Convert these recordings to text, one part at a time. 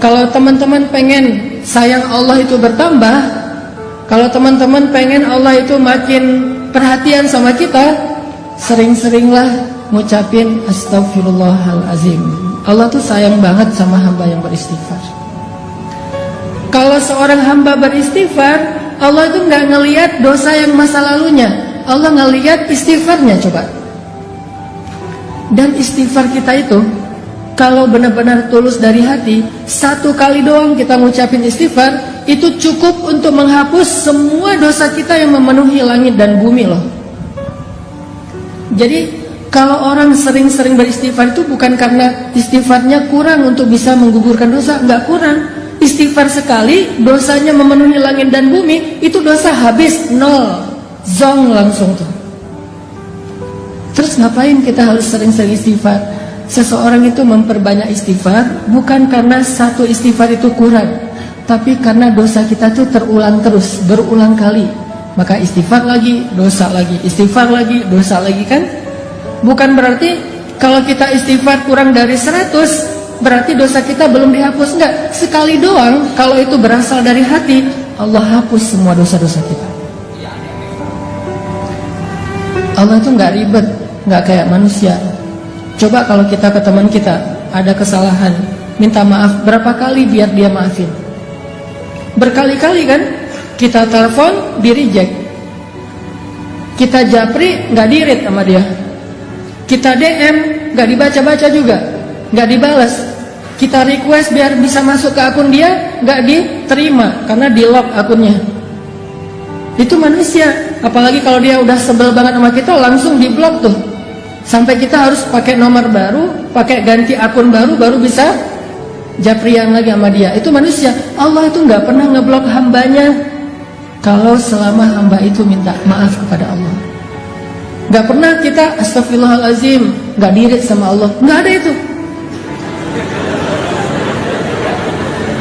Kalau teman-teman pengen sayang Allah itu bertambah, kalau teman-teman pengen Allah itu makin perhatian sama kita, sering-seringlah ngucapin Astaghfirullahalazim. Allah tuh sayang banget sama hamba yang beristighfar. Kalau seorang hamba beristighfar, Allah itu nggak ngelihat dosa yang masa lalunya, Allah ngelihat istighfarnya. Coba. Dan istighfar kita itu, kalau benar-benar tulus dari hati, satu kali doang kita ngucapin istighfar, itu cukup untuk menghapus semua dosa kita yang memenuhi langit dan bumi loh. Jadi kalau orang sering-sering beristighfar itu bukan karena istighfarnya kurang untuk bisa menggugurkan dosa, enggak kurang. Istighfar sekali, dosanya memenuhi langit dan bumi, itu dosa habis, nol, zong langsung tuh. Terus ngapain kita harus sering-sering istighfar? Seseorang itu memperbanyak istighfar bukan karena satu istighfar itu kurang, tapi karena dosa kita tuh terulang terus, berulang kali. Maka istighfar lagi, dosa lagi, istighfar lagi, dosa lagi kan? Bukan berarti kalau kita istighfar kurang dari 100 berarti dosa kita belum dihapus, enggak. Sekali doang, kalau itu berasal dari hati, Allah hapus semua dosa-dosa kita. Allah itu enggak ribet, enggak kayak manusia. Coba kalau kita ke teman kita ada kesalahan, minta maaf berapa kali biar dia maafin? Berkali-kali kan? Kita telepon, di reject. Kita japri, nggak di-read sama dia. Kita DM, nggak dibaca-baca juga, nggak dibalas. Kita request biar bisa masuk ke akun dia, nggak diterima karena di-lock akunnya. Itu manusia. Apalagi kalau dia udah sebel banget sama kita, langsung di-block tuh. Sampai kita harus pakai nomor baru, pakai ganti akun baru, baru bisa japrian lagi sama dia. Itu manusia. Allah itu nggak pernah ngeblok hambanya kalau selama hamba itu minta maaf kepada Allah. Nggak pernah kita Astaghfirullahalazim, nggak diri sama Allah, nggak ada itu.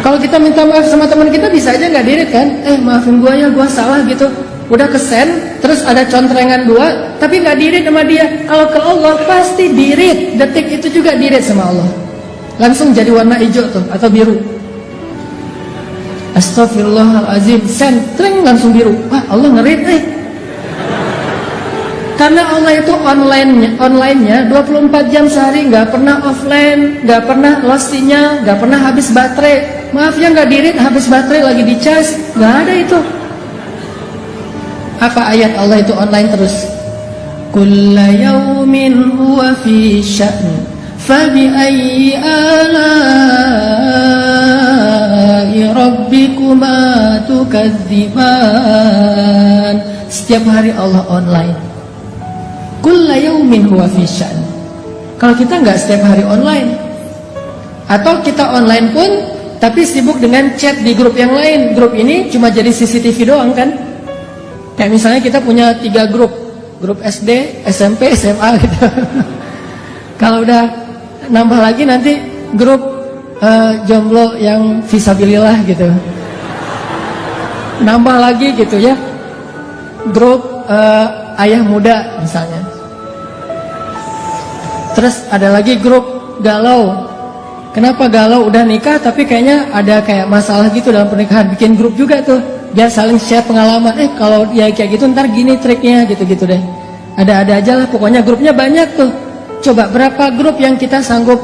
Kalau kita minta maaf sama teman kita bisa aja nggak diri kan? Maafin gua ya, gua salah gitu. Udah kesen, terus ada contrengan 2, tapi nggak dirit sama dia. Kalau ke Allah pasti dirit, detik itu juga dirit sama Allah. Langsung jadi warna hijau tuh atau biru. Astaghfirullahalazim, sentreng langsung biru. Wah, Allah ngerit Karena Allah itu online-nya 24 jam sehari, nggak pernah offline, nggak pernah lost sinyal, nggak pernah habis baterai. Maaf ya nggak dirit, habis baterai lagi di charge, nggak ada itu. Apa ayat Allah itu online terus? Kulla yawmin huwa fi sya'n, fabi ayyi ala'i rabbikuma tukadziban. Setiap hari Allah online. Kulla yawmin huwa fi sya'n. Kalau kita nggak setiap hari online, atau kita online pun tapi sibuk dengan chat di grup yang lain. Grup ini cuma jadi CCTV doang kan? Kayak misalnya kita punya 3 grup SD, SMP, SMA gitu. Kalau udah nambah lagi nanti grup jomblo yang fisabilillah gitu. Nambah lagi gitu ya. Grup ayah muda misalnya. Terus ada lagi grup galau. Kenapa galau? Udah nikah tapi kayaknya ada kayak masalah gitu dalam pernikahan. Bikin grup juga tuh. Biar saling share pengalaman. Kalau ya kayak gitu ntar gini triknya gitu-gitu deh. Ada-ada aja lah, pokoknya grupnya banyak tuh. Coba berapa grup yang kita sanggup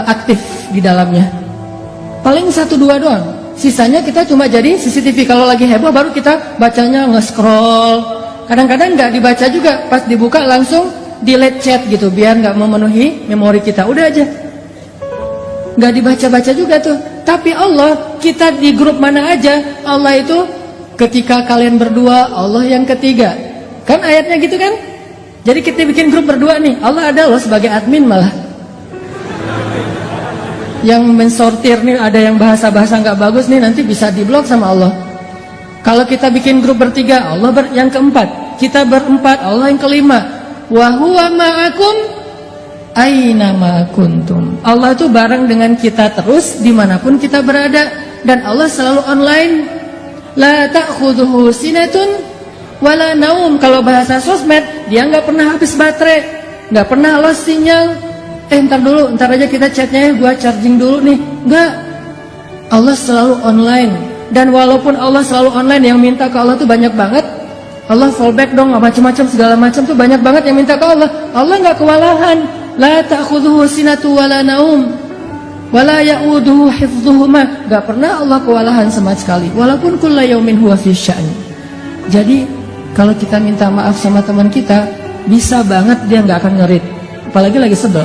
aktif di dalamnya? Paling 1-2 doang. Sisanya kita cuma jadi CCTV. Kalau lagi heboh baru kita bacanya nge-scroll. Kadang-kadang nggak dibaca juga, pas dibuka langsung delete chat gitu, biar nggak memenuhi memori kita. Udah aja, nggak dibaca-baca juga tuh. Tapi Allah, kita di grup mana aja, Allah itu ketika kalian berdua, Allah yang ketiga. Kan ayatnya gitu kan? Jadi kita bikin grup berdua nih, Allah ada loh sebagai admin malah. Yang mensortir nih, ada yang bahasa-bahasa nggak bagus nih, nanti bisa diblok sama Allah. Kalau kita bikin grup bertiga, Allah yang keempat. Kita berempat, Allah yang kelima. Wa huwa ma'akum aina ma kuntum. Allah itu bareng dengan kita terus dimanapun kita berada. Dan Allah selalu online. La ta'khudhuhu sinatun wala naum. Kalau bahasa sosmed, dia nggak pernah habis baterai, nggak pernah lost sinyal. Ntar dulu, ntar aja kita chatnya, gua charging dulu nih. Nggak. Allah selalu online. Dan walaupun Allah selalu online, yang minta ke Allah tuh banyak banget. Allah fallback dong, macam-macam segala macam tuh banyak banget yang minta ke Allah. Allah nggak kewalahan. La ta'khudhuhu sinatu wala naum wala ya'uduhu hifdhuhuma. Nggak pernah Allah kewalahan sama sekali. Walaupun kulla yaumin huwa fi sya'n. Jadi kalau kita minta maaf sama teman kita, bisa banget dia nggak akan ngerit. Apalagi lagi sebel.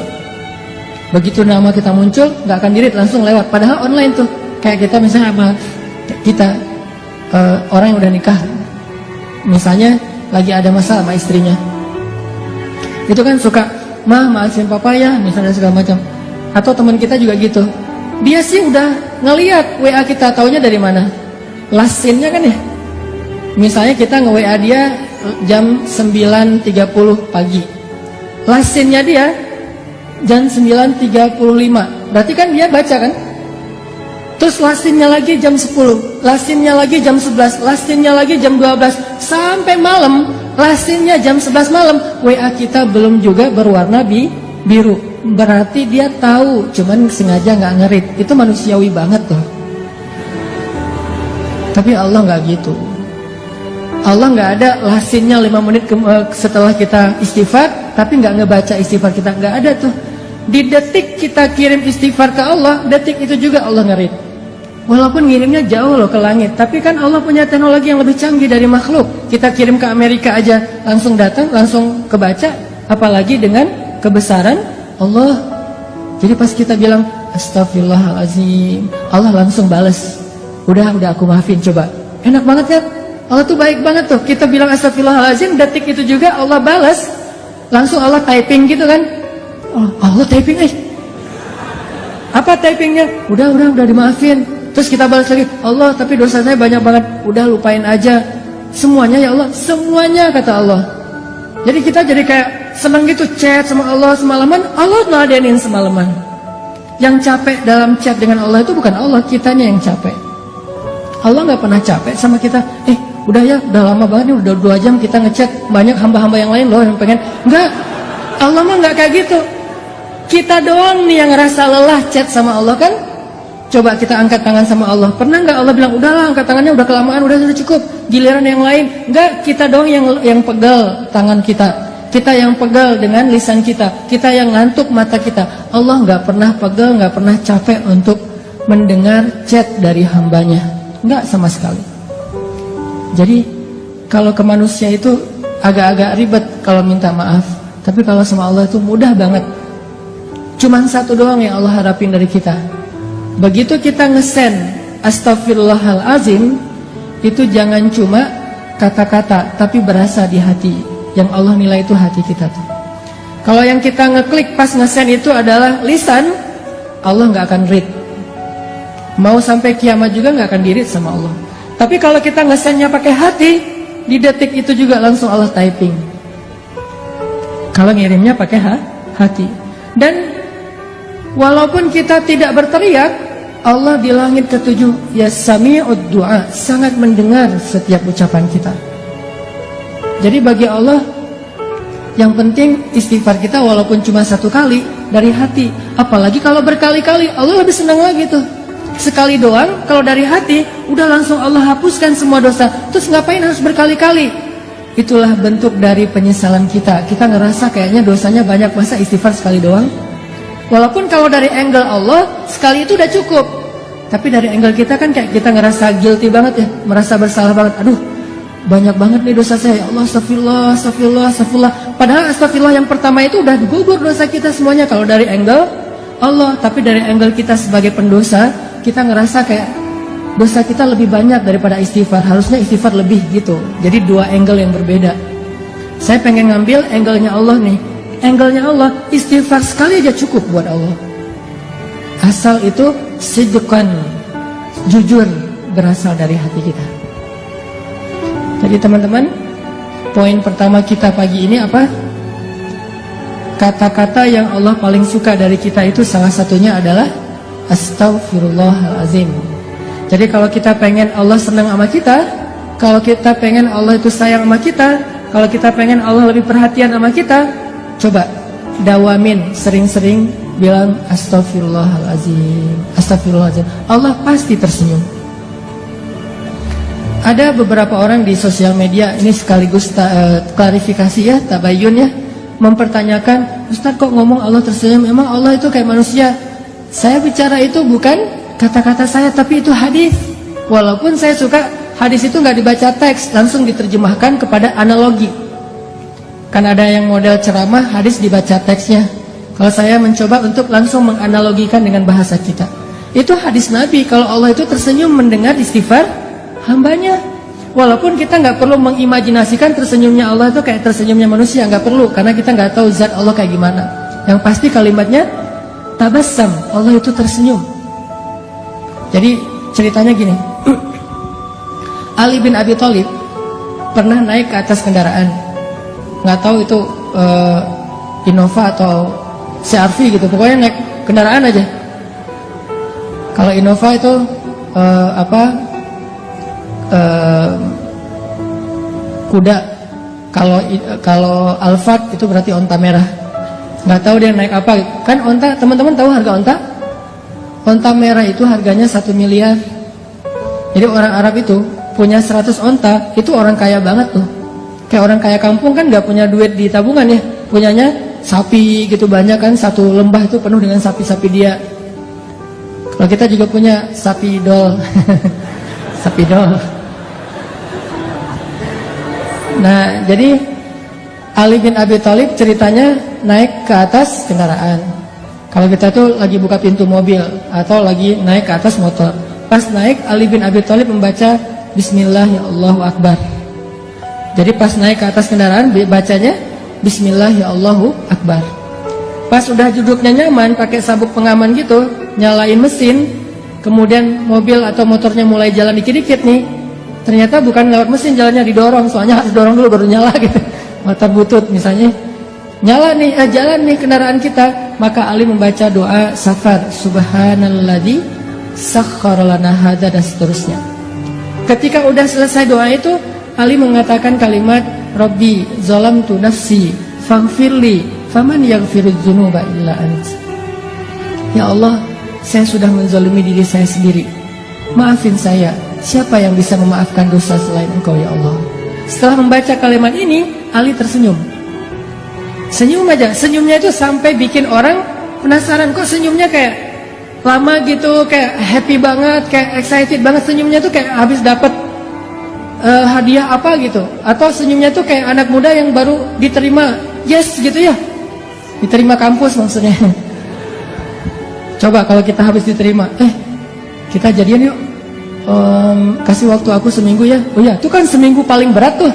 Begitu nama kita muncul, nggak akan dirit, langsung lewat. Padahal online tuh, kayak kita misalnya sama kita orang yang udah nikah, misalnya lagi ada masalah sama istrinya, itu kan suka, maafin papa ya, misalnya segala macam. Atau teman kita juga gitu, dia sih udah ngeliat WA kita, taunya dari mana? Last scene-nya kan ya. Misalnya kita nge-WA dia jam 9.30 pagi, last scene-nya dia jam 9.35, berarti kan dia baca kan? Terus lastinnya lagi jam 10, lastinnya lagi jam 11, lastinnya lagi jam 12, sampai malam, lastinnya jam 11 malam, WA kita belum juga berwarna biru. Berarti dia tahu, cuman sengaja nggak ngerit. Itu manusiawi banget tuh. Tapi Allah nggak gitu. Allah nggak ada lastinnya 5 menit setelah kita istighfar, tapi nggak ngebaca istighfar kita, nggak ada tuh. Di detik kita kirim istighfar ke Allah, detik itu juga Allah ngerit. Walaupun ngirimnya jauh loh ke langit, tapi kan Allah punya teknologi yang lebih canggih dari makhluk. Kita kirim ke Amerika aja langsung datang, langsung kebaca, apalagi dengan kebesaran Allah. Jadi pas kita bilang astagfirullahaladzim, Allah langsung bales. Udah aku maafin, coba. Enak banget kan? Allah tuh baik banget tuh. Kita bilang astagfirullahaladzim, detik itu juga Allah balas. Langsung Allah typing gitu kan. Oh, Allah typing apa typingnya? Udah dimaafin. Terus kita balas lagi, Allah tapi dosa saya banyak banget. Udah lupain aja. Semuanya ya Allah, semuanya kata Allah. Jadi kita jadi kayak seneng gitu chat sama Allah semalaman. Allah ngeladenin semalaman. Yang capek dalam chat dengan Allah itu bukan Allah, kitanya yang capek. Allah gak pernah capek sama kita. Udah ya, udah lama banget nih, udah 2 jam kita ngechat. Banyak hamba-hamba yang lain loh yang pengen. Enggak, Allah mah gak kayak gitu. Kita doang nih yang ngerasa lelah chat sama Allah kan. Coba kita angkat tangan sama Allah. Pernah nggak Allah bilang, udahlah angkat tangannya, udah kelamaan, udah cukup. Giliran yang lain. Enggak, kita doang yang pegal tangan kita. Kita yang pegal dengan lisan kita. Kita yang ngantuk mata kita. Allah nggak pernah pegal, nggak pernah capek untuk mendengar chat dari hambanya. Nggak sama sekali. Jadi kalau ke manusia itu agak-agak ribet kalau minta maaf. Tapi kalau sama Allah itu mudah banget. Cuman satu doang yang Allah harapin dari kita. Begitu kita ngesend astagfirullahalazim, itu jangan cuma kata-kata, tapi berasa di hati. Yang Allah nilai itu hati kita tuh. Kalau yang kita ngeklik pas ngesend itu adalah lisan, Allah nggak akan read. Mau sampai kiamat juga nggak akan di-read sama Allah. Tapi kalau kita ngesendnya pakai hati, di detik itu juga langsung Allah typing. Kalau ngirimnya pakai hati. Dan walaupun kita tidak berteriak, Allah di langit ke-7 ya sami'ud du'a, sangat mendengar setiap ucapan kita. Jadi bagi Allah yang penting istighfar kita walaupun cuma 1 kali dari hati. Apalagi kalau berkali-kali, Allah lebih senang lagi tuh. Sekali doang kalau dari hati, udah langsung Allah hapuskan semua dosa. Terus ngapain harus berkali-kali? Itulah bentuk dari penyesalan kita. Kita ngerasa kayaknya dosanya banyak, masa istighfar sekali doang? Walaupun kalau dari angle Allah sekali itu udah cukup, tapi dari angle kita kan kayak kita ngerasa guilty banget ya, merasa bersalah banget. Aduh, banyak banget nih dosa saya. Ya Allah, astagfirullah. Padahal astagfirullah yang pertama itu udah gugur dosa kita semuanya kalau dari angle Allah. Tapi dari angle kita sebagai pendosa, kita ngerasa kayak dosa kita lebih banyak daripada istighfar. Harusnya istighfar lebih gitu. Jadi 2 angle yang berbeda. Saya pengen ngambil angle-nya Allah nih. Angle-nya Allah, istighfar sekali aja cukup buat Allah. Asal itu sidqan, jujur, berasal dari hati kita. Jadi teman-teman, poin pertama kita pagi ini apa? Kata-kata yang Allah paling suka dari kita itu salah satunya adalah astaghfirullahalazim. Jadi kalau kita pengen Allah senang sama kita, kalau kita pengen Allah itu sayang sama kita, kalau kita pengen Allah lebih perhatian sama kita, coba dawamin sering-sering bilang astagfirullahaladzim, astagfirullahaladzim, Allah pasti tersenyum. Ada beberapa orang di sosial media, ini sekaligus klarifikasi ya, tabayun ya, mempertanyakan, Ustaz kok ngomong Allah tersenyum, emang Allah itu kayak manusia? Saya bicara itu bukan kata-kata saya, tapi itu hadis. Walaupun saya suka hadis itu nggak dibaca teks, langsung diterjemahkan kepada analogi. Kan ada yang model ceramah, hadis dibaca teksnya. Kalau saya mencoba untuk langsung menganalogikan dengan bahasa kita, itu hadis Nabi, kalau Allah itu tersenyum mendengar istighfar hambanya. Walaupun kita nggak perlu mengimajinasikan tersenyumnya Allah itu kayak tersenyumnya manusia, nggak perlu, karena kita nggak tahu zat Allah kayak gimana. Yang pasti kalimatnya tabassam, Allah itu tersenyum. Jadi ceritanya gini, Ali bin Abi Thalib pernah naik ke atas kendaraan, nggak tahu itu Innova atau CR-V gitu, pokoknya naik kendaraan aja. Kalau Innova itu kuda, kalau Alphard itu berarti onta merah. Nggak tahu dia naik apa. Kan onta, teman-teman tahu harga onta? Onta merah itu harganya 1 miliar. Jadi orang Arab itu punya 100 onta, itu orang kaya banget tuh. Kayak orang kaya kampung kan nggak punya duit di tabungan ya, punyanya sapi gitu banyak kan, satu lembah itu penuh dengan sapi-sapi dia. Kalau kita juga punya sapi dol. Sapi dol. Nah, jadi Ali bin Abi Thalib ceritanya naik ke atas kendaraan. Kalau kita tuh lagi buka pintu mobil atau lagi naik ke atas motor. Pas naik, Ali bin Abi Thalib membaca Bismillah ya Allahu Akbar. Jadi pas naik ke atas kendaraan bacanya Bismillah ya Allahu Akbar. Pas udah duduknya nyaman, pakai sabuk pengaman gitu, nyalain mesin, kemudian mobil atau motornya mulai jalan dikit-dikit nih. Ternyata bukan lewat mesin jalannya, didorong, soalnya harus dorong dulu baru nyala gitu. Motor butut misalnya, nyala nih, jalan nih kendaraan kita. Maka Ali membaca doa safar, Subhanalladzi sakhkhara lana hadza, dan seterusnya. Ketika udah selesai doa itu, Ali mengatakan kalimat Rabbi zalamtu nafsi faghfirli faman yaghfirudz dzunuba illa ant. Ya Allah, saya sudah menzalimi diri saya sendiri, maafin saya. Siapa yang bisa memaafkan dosa selain Engkau ya Allah? Setelah membaca kalimat ini, Ali tersenyum. Senyum aja, senyumnya itu sampai bikin orang penasaran, kok senyumnya kayak lama gitu, kayak happy banget, kayak excited banget. Senyumnya tuh kayak habis dapat hadiah apa gitu. Atau senyumnya tuh kayak anak muda yang baru diterima yes gitu ya, diterima kampus maksudnya. Coba kalau kita habis diterima, kita jadian yuk, kasih waktu aku seminggu ya. Oh ya, itu kan seminggu paling berat tuh,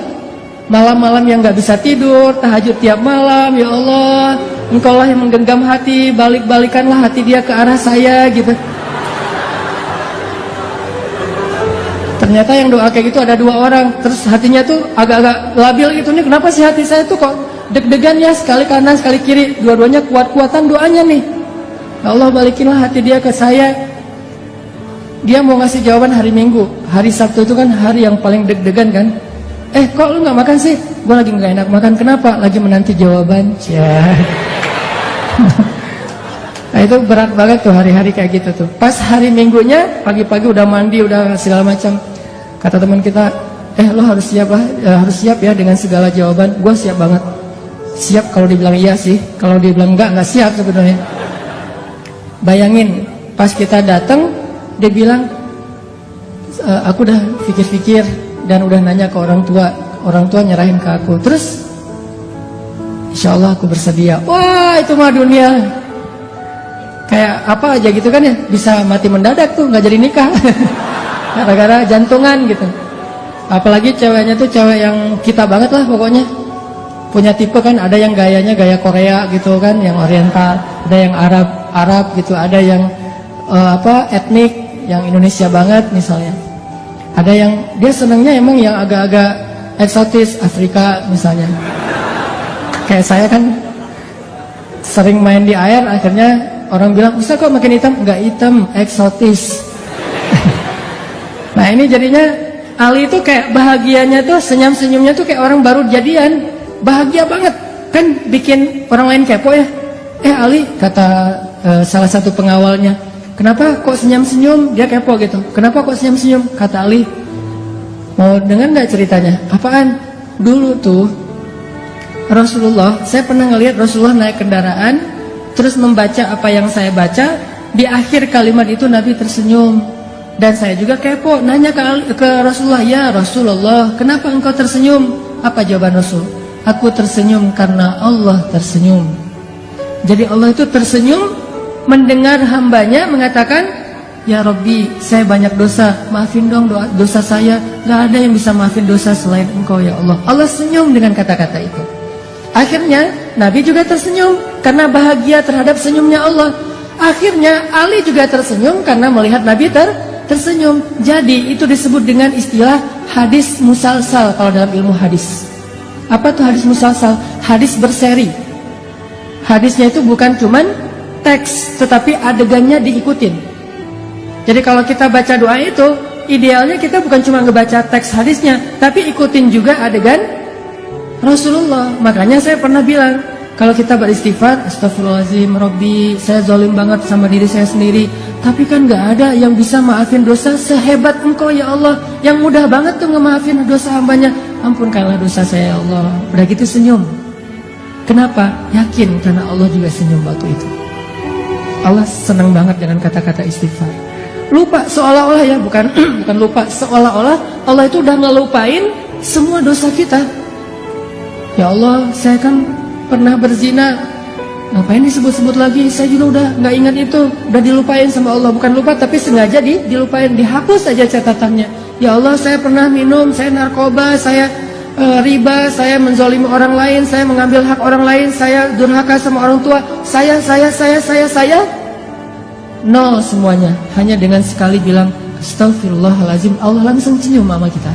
malam-malam yang gak bisa tidur, tahajud tiap malam. Ya Allah, Engkau lah yang menggenggam hati, balik-balikanlah hati dia ke arah saya gitu. Ternyata yang doa kayak gitu ada 2 orang. Terus hatinya tuh agak-agak labil gitu nih. Kenapa sih hati saya tuh kok deg-degan ya, sekali kanan sekali kiri, dua-duanya kuat-kuatan doanya nih. Ya Allah, balikinlah hati dia ke saya. Dia mau ngasih jawaban hari Minggu. Hari Sabtu itu kan hari yang paling deg-degan kan. Kok lu gak makan sih? Gue lagi gak enak makan. Kenapa? Lagi menanti jawaban. Nah itu berat banget tuh hari-hari kayak gitu tuh. Pas hari Minggunya, pagi-pagi udah mandi, udah segala macam. Kata teman kita, lo harus siap lah, harus siap ya dengan segala jawaban. Gue siap banget. Siap kalau dibilang iya sih. Kalau dibilang enggak siap sebenarnya. Bayangin, pas kita datang, dia bilang, aku udah pikir-pikir dan udah nanya ke orang tua nyerahin ke aku. Terus, insya Allah aku bersedia. Wah, itu mah dunia kayak apa aja gitu kan ya, bisa mati mendadak tuh, nggak jadi nikah gara-gara jantungan gitu. Apalagi ceweknya tuh cewek yang kita banget lah pokoknya, punya tipe kan, ada yang gayanya gaya Korea gitu kan, yang oriental, ada yang Arab gitu, ada yang etnik yang Indonesia banget misalnya, ada yang dia senangnya emang yang agak-agak eksotis, Afrika misalnya. Kayak saya kan sering main di air, akhirnya orang bilang, Ustaz kok makin hitam? Enggak hitam, eksotis. Nah ini jadinya Ali itu kayak bahagianya tuh, senyum-senyumnya tuh kayak orang baru jadian. Bahagia banget. Kan bikin orang lain kepo ya. Ali, kata salah satu pengawalnya, kenapa kok senyum-senyum? Dia kepo gitu, kenapa kok senyum-senyum? Kata Ali, mau dengar nggak ceritanya? Apaan? Dulu tuh Rasulullah, saya pernah ngelihat Rasulullah naik kendaraan, terus membaca apa yang saya baca. Di akhir kalimat itu Nabi tersenyum, dan saya juga kepo, nanya ke Rasulullah, ya Rasulullah, kenapa engkau tersenyum? Apa jawaban Rasul? Aku tersenyum karena Allah tersenyum. Jadi Allah itu tersenyum mendengar hambanya mengatakan, ya Rabbi, saya banyak dosa, maafin dong dosa saya. Gak ada yang bisa maafin dosa selain engkau ya Allah. Allah senyum dengan kata-kata itu. Akhirnya Nabi juga tersenyum karena bahagia terhadap senyumnya Allah. Akhirnya Ali juga tersenyum karena melihat Nabi tersenyum. Jadi itu disebut dengan istilah hadis musalsal kalau dalam ilmu hadis. Apa tuh hadis musalsal? Hadis berseri. Hadisnya itu bukan cuman teks, tetapi adegannya diikutin. Jadi kalau kita baca doa itu, idealnya kita bukan cuma ngebaca teks hadisnya, tapi ikutin juga adegan Rasulullah. Makanya saya pernah bilang, kalau kita beristighfar, astagfirullahaladzim, Rabbi, saya zalim banget sama diri saya sendiri. Tapi kan gak ada yang bisa maafin dosa sehebat engkau ya Allah, yang mudah banget tuh ngemaafin dosa hambanya. Ampunkanlah dosa saya ya Allah. Udah gitu senyum. Kenapa? Yakin karena Allah juga senyum waktu itu. Allah senang banget dengan kata-kata istighfar. Lupa seolah-olah ya, bukan lupa, seolah-olah Allah itu udah ngelupain semua dosa kita. Ya Allah, saya kan pernah berzina, ngapain disebut-sebut lagi? Saya juga udah nggak ingat itu, udah dilupain sama Allah. Bukan lupa, tapi sengaja dilupain, dihapus saja catatannya. Ya Allah, saya pernah minum, saya narkoba, saya riba, saya menzolimi orang lain, saya mengambil hak orang lain, saya durhaka sama orang tua, saya nol semuanya. Hanya dengan sekali bilang astagfirullahaladzim, Allah langsung senyum sama kita.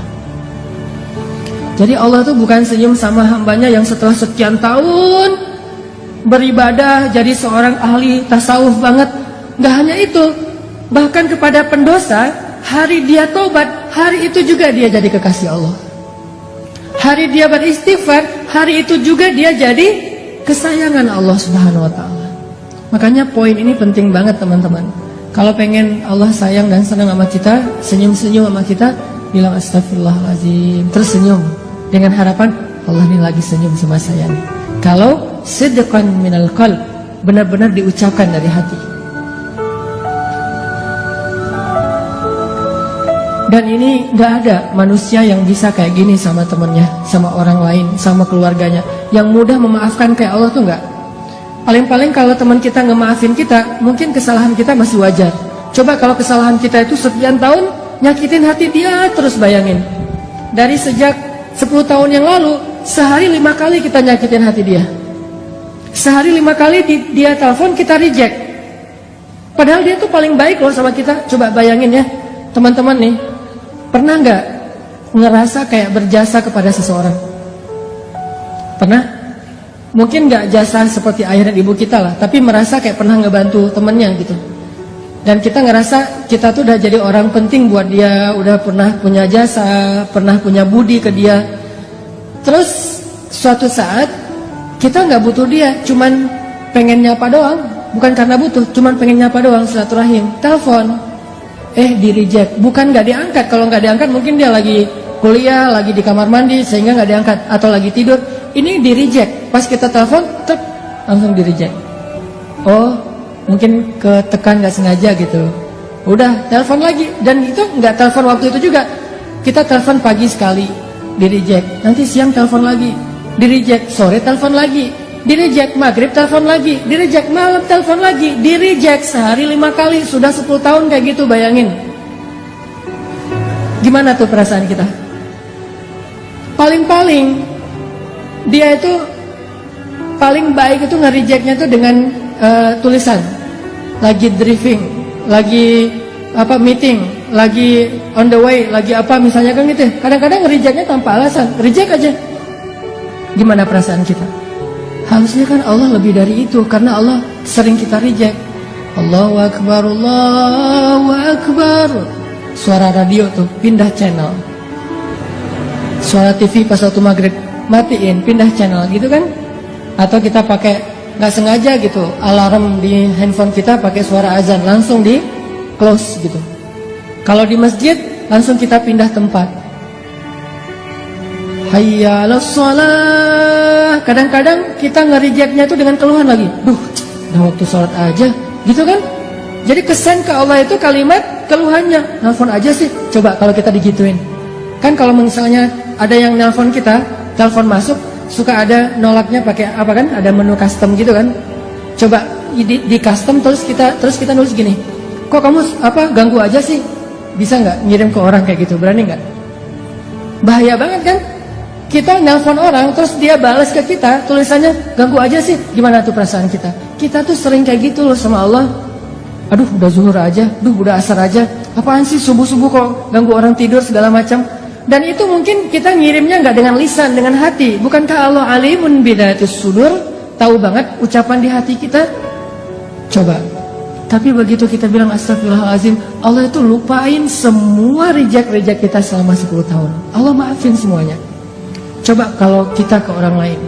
Jadi Allah tuh bukan senyum sama hambanya yang setelah sekian tahun beribadah jadi seorang ahli tasawuf banget. Gak hanya itu, bahkan kepada pendosa, hari dia tobat, hari itu juga dia jadi kekasih Allah. Hari dia beristighfar, hari itu juga dia jadi kesayangan Allah Subhanahu wa ta'ala. Makanya poin ini penting banget teman-teman. Kalau pengen Allah sayang dan senang sama kita, senyum-senyum sama kita, bilang astagfirullahaladzim, tersenyum dengan harapan Allah ini lagi senyum sama saya nih. Kalau sidqan minal qalb, benar-benar diucapkan dari hati. Dan ini gak ada manusia yang bisa kayak gini sama temennya, sama orang lain, sama keluarganya, yang mudah memaafkan kayak Allah tuh gak. Paling-paling kalau teman kita ngemaafin kita, mungkin kesalahan kita masih wajar. Coba kalau kesalahan kita itu sekian tahun nyakitin hati dia, terus bayangin. Dari sejak 10 tahun yang lalu, sehari 5 kali kita nyakitin hati dia. Sehari 5 kali dia telepon, kita reject. Padahal dia tuh paling baik loh sama kita. Coba bayangin ya, teman-teman nih, pernah nggak ngerasa kayak berjasa kepada seseorang? Pernah? Mungkin nggak jasa seperti ayah dan ibu kita lah, tapi merasa kayak pernah ngebantu temennya gitu. Dan kita ngerasa kita tuh udah jadi orang penting buat dia, udah pernah punya jasa, pernah punya budi ke dia. Terus suatu saat kita nggak butuh dia, cuman pengen nyapa doang, bukan karena butuh, cuman pengen nyapa doang, silaturahim, telepon, di reject. Bukan nggak diangkat, kalau nggak diangkat mungkin dia lagi kuliah, lagi di kamar mandi sehingga nggak diangkat, atau lagi tidur. Ini di reject. Pas kita telepon, langsung di reject. Oh, mungkin ketekan nggak sengaja gitu. Udah telepon lagi, dan itu nggak telepon waktu itu juga. Kita telepon pagi sekali, di reject. Nanti siang telepon lagi, di reject. Sore telepon lagi, di reject. Maghrib telepon lagi, di reject. Malam telepon lagi, di reject. Sehari 5 kali, sudah 10 tahun kayak gitu, bayangin. Gimana tuh perasaan kita? Paling-paling dia itu paling baik itu nge-rejectnya tuh dengan tulisan, lagi driving, lagi meeting, lagi on the way, lagi apa misalnya kan gitu. Kadang-kadang nge-rejectnya tanpa alasan, reject aja. Gimana perasaan kita? Harusnya kan Allah lebih dari itu, karena Allah sering kita reject. Allahu Akbar, Allahu Akbar. Suara radio tuh pindah channel. Suara TV pas waktu maghrib matiin, pindah channel gitu kan. Atau kita pakai nggak sengaja gitu, alarm di handphone kita pakai suara azan, langsung di close gitu. Kalau di masjid, langsung kita pindah tempat. Hayya 'alas shalah. Kadang-kadang kita nge-rejectnya itu dengan keluhan lagi. Duh, udah waktu sholat aja, gitu kan? Jadi kesan ke Allah itu kalimat keluhannya. Nelfon aja sih, coba kalau kita digituin. Kan kalau misalnya ada yang nelfon kita, telepon masuk, suka ada nolaknya pakai apa kan? Ada menu custom gitu kan? Coba di custom terus kita nulis gini. Kok kamu ganggu aja sih? Bisa nggak ngirim ke orang kayak gitu? Berani nggak? Bahaya banget kan? Kita nelpon orang terus dia balas ke kita tulisannya ganggu aja sih. Gimana tuh perasaan kita? Kita tuh sering kayak gitu loh sama Allah. Aduh udah zuhur aja, udah asar aja. Apaan sih subuh-subuh kok ganggu orang tidur segala macam. Dan itu mungkin kita ngirimnya nggak dengan lisan, dengan hati. Bukankah Allah alimun bidatis sudur? Tahu banget ucapan di hati kita? Coba. Tapi begitu kita bilang astagfirullahaladzim, Allah itu lupain semua reject kita selama 10 tahun. Allah maafin semuanya. Coba kalau kita ke orang lain,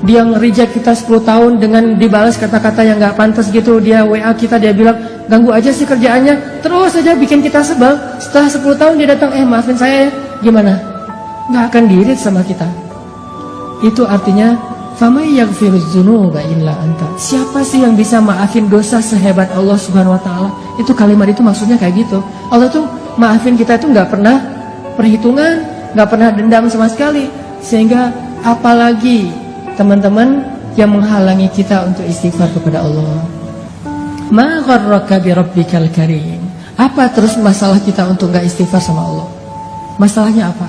dia nge-reject kita 10 tahun dengan dibalas kata-kata yang gak pantas gitu. Dia WA kita, dia bilang ganggu aja sih kerjaannya, terus aja bikin kita sebel. Setelah 10 tahun dia datang, maafin saya ya. Gimana? Gak akan diirit sama kita. Itu artinya famay yaghfiruz dzunuba illa anta. Siapa sih yang bisa maafin dosa sehebat Allah Subhanahu wa taala? Itu kalimat itu maksudnya kayak gitu. Allah tuh maafin kita itu gak pernah perhitungan, gak pernah dendam sama sekali. Sehingga apalagi teman-teman yang menghalangi kita untuk istighfar kepada Allah. Ma gharraka bi rabbikal karim. Apa terus masalah kita untuk gak istighfar sama Allah? Masalahnya apa?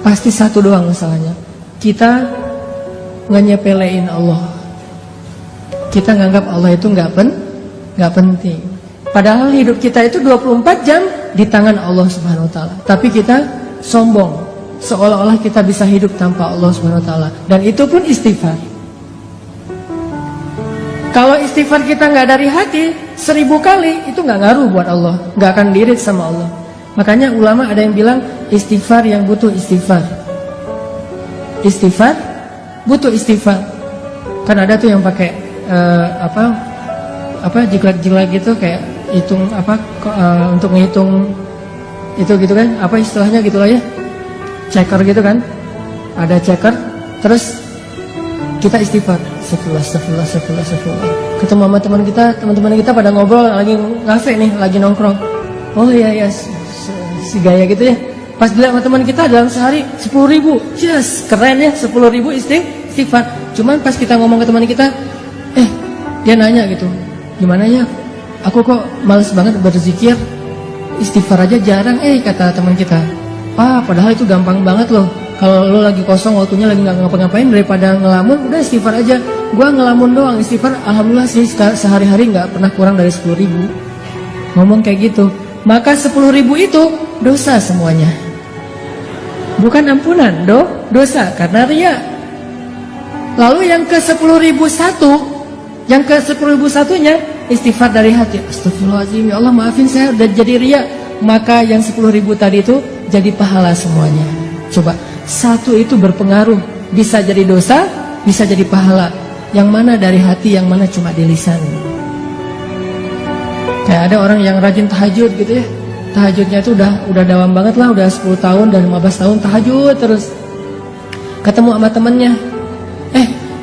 Pasti satu doang masalahnya. Kita nge-nyepelein Allah. Kita nganggap Allah itu gak penting. Padahal hidup kita itu 24 jam di tangan Allah Subhanahu wa taala. Tapi kita sombong, seolah-olah kita bisa hidup tanpa Allah Subhanahu wa taala. Dan itu pun istighfar. Kalau istighfar kita nggak dari hati, 1000 kali itu nggak ngaruh buat Allah, nggak akan dirit sama Allah. Makanya ulama ada yang bilang istighfar yang butuh istighfar. Istighfar butuh istighfar. Kan ada tuh yang pakai jilat-jilat gitu, kayak hitung untuk menghitung itu gitu kan? Apa istilahnya gitulah ya? Checker gitu kan, ada checker, terus kita istighfar, astagfirullah. Ketemu sama teman-teman kita pada ngobrol, lagi ngafe nih, lagi nongkrong. Oh iya, si gaya gitu ya. Pas dilihat sama teman kita dalam sehari 10.000, yes, keren ya, 10.000 istighfar. Cuman pas kita ngomong ke teman kita, dia nanya gitu, gimana ya? Aku kok males banget berzikir, istighfar aja jarang, kata teman kita. Padahal itu gampang banget loh. Kalau lo lagi kosong waktunya, lagi gak ngapa-ngapain, daripada ngelamun, udah istighfar aja. Gua ngelamun doang, istighfar alhamdulillah sih sehari-hari gak pernah kurang dari 10.000. Ngomong kayak gitu. Maka 10.000 itu dosa semuanya. Bukan ampunan, dosa karena riya. Lalu yang ke 10.001, yang ke 10.001-nya istighfar dari hati. Astagfirullahaladzim, ya Allah maafin saya udah jadi riya. Maka yang 10.000 tadi itu jadi pahala semuanya. Coba, satu itu berpengaruh. Bisa jadi dosa, bisa jadi pahala. Yang mana dari hati, yang mana cuma di lisan. Kayak ada orang yang rajin tahajud gitu ya. Tahajudnya itu udah dawam banget lah, udah 10 tahun dan 15 tahun tahajud terus. Ketemu sama temennya,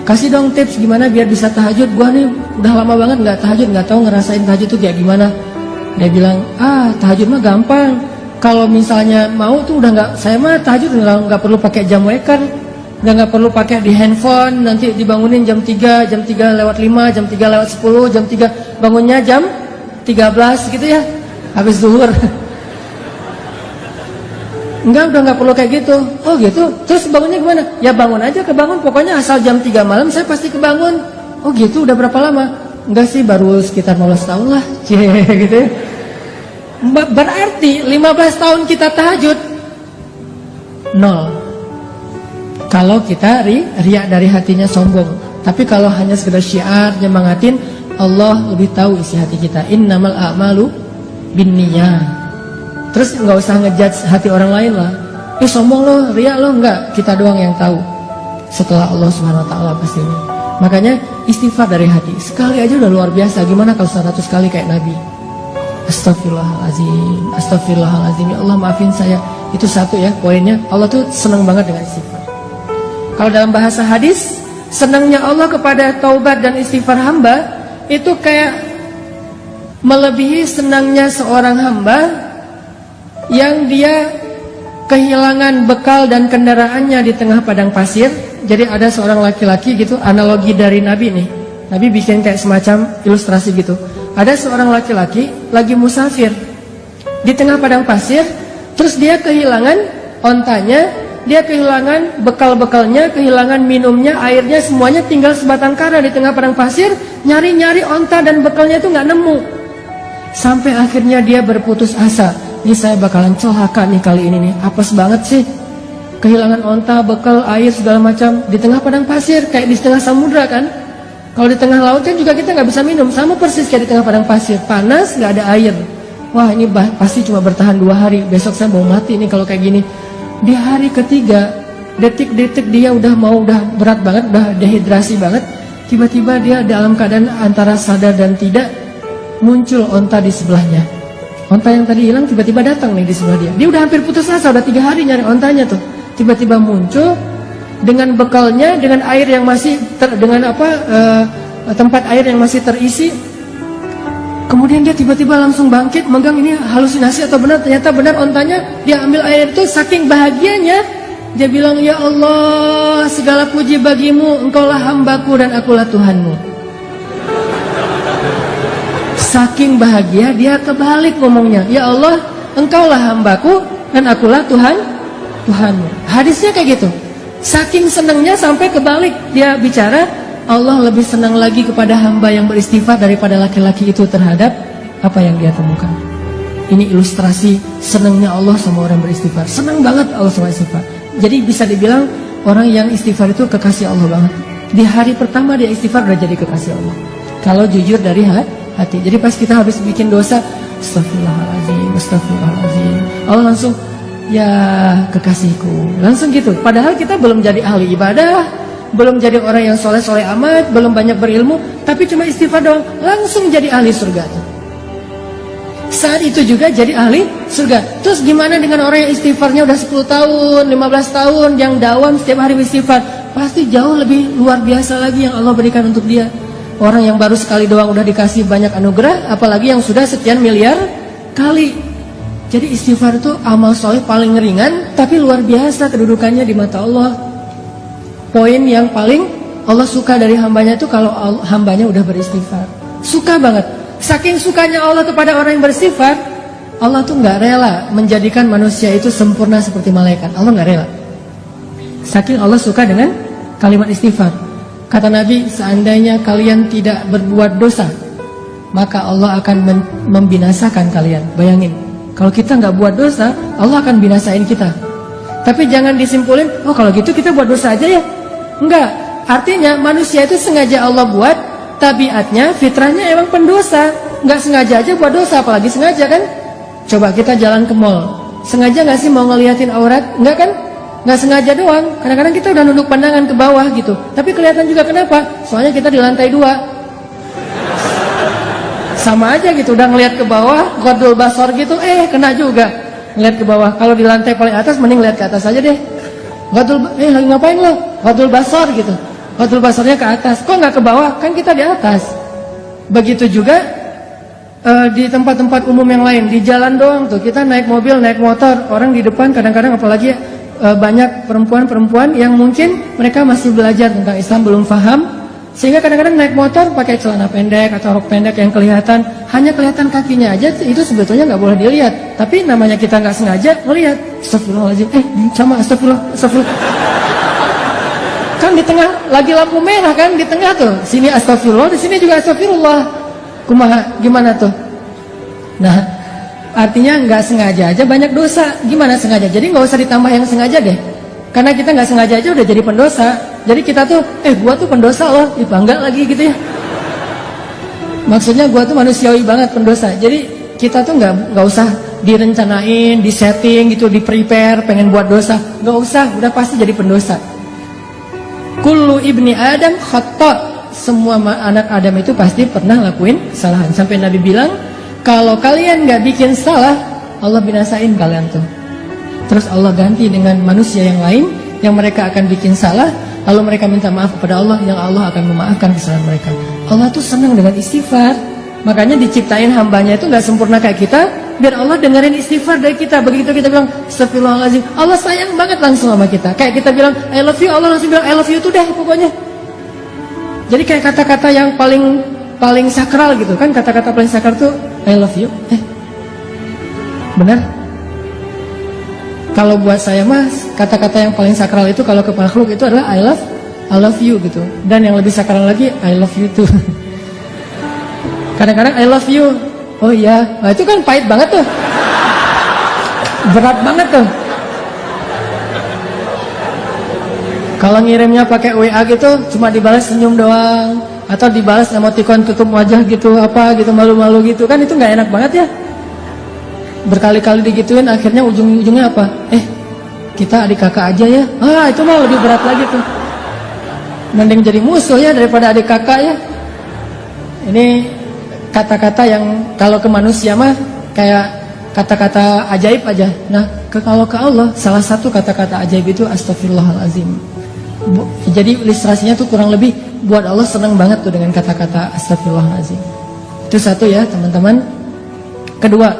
kasih dong tips gimana biar bisa tahajud. Gua nih udah lama banget gak tahajud, gak tahu ngerasain tahajud itu kayak gimana. Dia bilang, tahajud mah gampang. Kalau misalnya mau tuh udah nggak, saya mah tahajud nggak perlu pakai jam waker, nggak perlu pakai di handphone. Nanti dibangunin jam 3 lewat 5, jam 3 lewat 10, jam 3 bangunnya jam 13 gitu ya, habis zuhur. Udah nggak perlu kayak gitu. Oh gitu. Terus bangunnya gimana? Ya bangun aja, kebangun. Pokoknya asal jam 3 malam saya pasti kebangun. Oh gitu. Udah berapa lama? Enggak sih, baru sekitar 15 tahun lah. Gitu ya. Berarti 15 tahun kita tahajud 0. Kalau kita riak dari hatinya sombong. Tapi kalau hanya sekedar syiar nyemangatin, Allah lebih tahu isi hati kita. Innamal a'malu binniyat. Terus nggak usah ngejudge hati orang lain lah. Sombong lo, riak lo, enggak. Kita doang yang tahu. Setelah Allah Subhanahu wa taala pastinya. Makanya istighfar dari hati. Sekali aja udah luar biasa. Gimana kalau 100 kali kayak Nabi? Astagfirullahaladzim, astagfirullahaladzim, ya Allah maafin saya. Itu satu ya poinnya. Allah tuh senang banget dengan istighfar. Kalau dalam bahasa hadis, senangnya Allah kepada taubat dan istighfar hamba itu kayak melebihi senangnya seorang hamba yang dia kehilangan bekal dan kendaraannya di tengah padang pasir. Jadi ada seorang laki-laki gitu, analogi dari Nabi nih. Nabi bikin kayak semacam ilustrasi gitu. Ada seorang laki-laki lagi musafir di tengah padang pasir, terus dia kehilangan ontanya, dia kehilangan bekal-bekalnya, kehilangan minumnya, airnya, semuanya tinggal sebatang kara di tengah padang pasir. Nyari-nyari onta dan bekalnya itu nggak nemu. Sampai akhirnya dia berputus asa. Ini saya bakalan celaka nih kali ini nih. Apes banget sih. Kehilangan onta, bekal, air, segala macam di tengah padang pasir, kayak di tengah samudra kan. Kalau di tengah laut kan juga kita nggak bisa minum, sama persis kayak di tengah padang pasir, panas, nggak ada air. Wah ini pasti cuma bertahan 2 hari, besok saya mau mati nih kalau kayak gini. Di hari ketiga, detik-detik dia udah berat banget, udah dehidrasi banget. Tiba-tiba dia dalam keadaan antara sadar dan tidak, muncul onta di sebelahnya. Onta yang tadi hilang tiba-tiba datang nih di sebelah dia. Dia udah hampir putus asa, udah 3 hari nyari ontanya tuh. Tiba-tiba muncul dengan bekalnya, dengan air yang masih tempat air yang masih terisi. Kemudian dia tiba-tiba langsung bangkit, megang, ini halusinasi atau benar? Ternyata benar ontanya. Dia ambil air itu, saking bahagianya dia bilang, ya Allah, segala puji bagimu, engkaulah hambaku dan akulah Tuhanmu. Saking bahagia dia kebalik ngomongnya, ya Allah, engkaulah hambaku dan akulah Tuhanmu. Hadisnya kayak gitu. Saking senangnya sampai kebalik dia bicara, Allah lebih senang lagi kepada hamba yang beristighfar daripada laki-laki itu terhadap apa yang dia temukan. Ini ilustrasi senangnya Allah sama orang beristighfar. Senang banget Allah sama istighfar. Jadi bisa dibilang orang yang istighfar itu kekasih Allah banget. Di hari pertama dia istighfar udah jadi kekasih Allah. Kalau jujur dari hati. Jadi pas kita habis bikin dosa, astagfirullahaladzim, astagfirullahaladzim, Allah langsung, ya kekasihku, langsung gitu. Padahal kita belum jadi ahli ibadah, belum jadi orang yang soleh-soleh amat, belum banyak berilmu, tapi cuma istighfar doang, langsung jadi ahli surga tuh. Saat itu juga jadi ahli surga. Terus gimana dengan orang yang istighfarnya udah 10 tahun, 15 tahun, yang dawam setiap hari istighfar? Pasti jauh lebih luar biasa lagi yang Allah berikan untuk dia. Orang yang baru sekali doang udah dikasih banyak anugerah, apalagi yang sudah sekian miliar kali. Jadi istighfar itu amal soleh paling ringan, tapi luar biasa kedudukannya di mata Allah. Poin yang paling Allah suka dari hambanya itu kalau hambanya udah beristighfar. Suka banget. Saking sukanya Allah kepada orang yang beristighfar, Allah tuh nggak rela menjadikan manusia itu sempurna seperti malaikat. Allah nggak rela. Saking Allah suka dengan kalimat istighfar. Kata Nabi, seandainya kalian tidak berbuat dosa, maka Allah akan membinasakan kalian. Bayangin, kalau kita nggak buat dosa, Allah akan binasain kita. Tapi jangan disimpulin, oh kalau gitu kita buat dosa aja ya. Enggak, artinya manusia itu sengaja Allah buat, tabiatnya, fitrahnya emang pendosa. Nggak sengaja aja buat dosa, apalagi sengaja kan. Coba kita jalan ke mall, sengaja nggak sih mau ngeliatin aurat? Enggak kan? Nggak sengaja doang. Kadang-kadang kita udah nunduk pandangan ke bawah gitu, tapi kelihatan juga. Kenapa? Soalnya kita di lantai 2. Sama aja gitu, udah ngeliat ke bawah, ghodul basor gitu, kena juga ngeliat ke bawah. Kalau di lantai paling atas, mending lihat ke atas aja deh. Lagi ngapain lo? Ghodul basor gitu. Ghodul basornya ke atas. Kok nggak ke bawah? Kan kita di atas. Begitu juga di tempat-tempat umum yang lain, di jalan doang tuh, kita naik mobil, naik motor, orang di depan kadang-kadang apalagi banyak perempuan-perempuan yang mungkin mereka masih belajar tentang Islam, belum paham, sehingga kadang-kadang naik motor pakai celana pendek atau rok pendek yang kelihatan, hanya kelihatan kakinya aja, itu sebetulnya nggak boleh dilihat, tapi namanya kita nggak sengaja ngelihat. Astagfirullahaladzim, sama astagfirullah. Kan di tengah lagi lampu merah kan, di tengah tuh, sini astagfirullah, di sini juga astagfirullah. Kumaha, gimana tuh? Nah, artinya nggak sengaja aja banyak dosa. Gimana sengaja? Jadi nggak usah ditambah yang sengaja deh. Karena kita nggak sengaja aja udah jadi pendosa. Jadi kita tuh, gua tuh pendosa loh, bangga lagi gitu ya. Maksudnya gua tuh manusiawi banget pendosa. Jadi kita tuh nggak usah direncanain, disetting gitu, di prepare pengen buat dosa. Nggak usah, udah pasti jadi pendosa. kullu ibni Adam khata'. Semua anak Adam itu pasti pernah lakuin kesalahan. Sampai Nabi bilang, kalau kalian gak bikin salah, Allah binasain kalian tuh. Terus Allah ganti dengan manusia yang lain yang mereka akan bikin salah, lalu mereka minta maaf kepada Allah, yang Allah akan memaafkan kesalahan mereka. Allah tuh senang dengan istighfar. Makanya diciptain hambanya itu gak sempurna kayak kita, biar Allah dengerin istighfar dari kita. Begitu kita bilang astagfirullahaladzim, Allah sayang banget langsung sama kita. Kayak kita bilang I love you, Allah langsung bilang I love you tuh deh pokoknya. Jadi kayak kata-kata yang paling sakral gitu kan. Kata-kata paling sakral tuh I love you. Benar? Kalau buat saya mas, kata-kata yang paling sakral itu kalau ke makhluk itu adalah I love you gitu. Dan yang lebih sakral lagi I love you too. Kadang-kadang I love you. Oh iya, nah, itu kan pahit banget tuh. Berat banget tuh. Kalau ngirimnya pakai WA gitu, cuma dibalas senyum doang, atau dibalas emoticon tutup wajah gitu, apa gitu, malu-malu gitu, kan itu nggak enak banget ya. Berkali-kali digituin, akhirnya ujung-ujungnya apa? Kita adik kakak aja ya. Itu mah lebih berat lagi tuh. Mending jadi musuh ya daripada adik kakak ya. Ini kata-kata yang kalau ke manusia mah kayak kata-kata ajaib aja. Nah, kalau ke Allah, salah satu kata-kata ajaib itu astagfirullahalazim. Jadi ilustrasinya tuh kurang lebih buat Allah senang banget tuh dengan kata-kata astagfirullahalazim. Itu satu ya teman-teman. Kedua,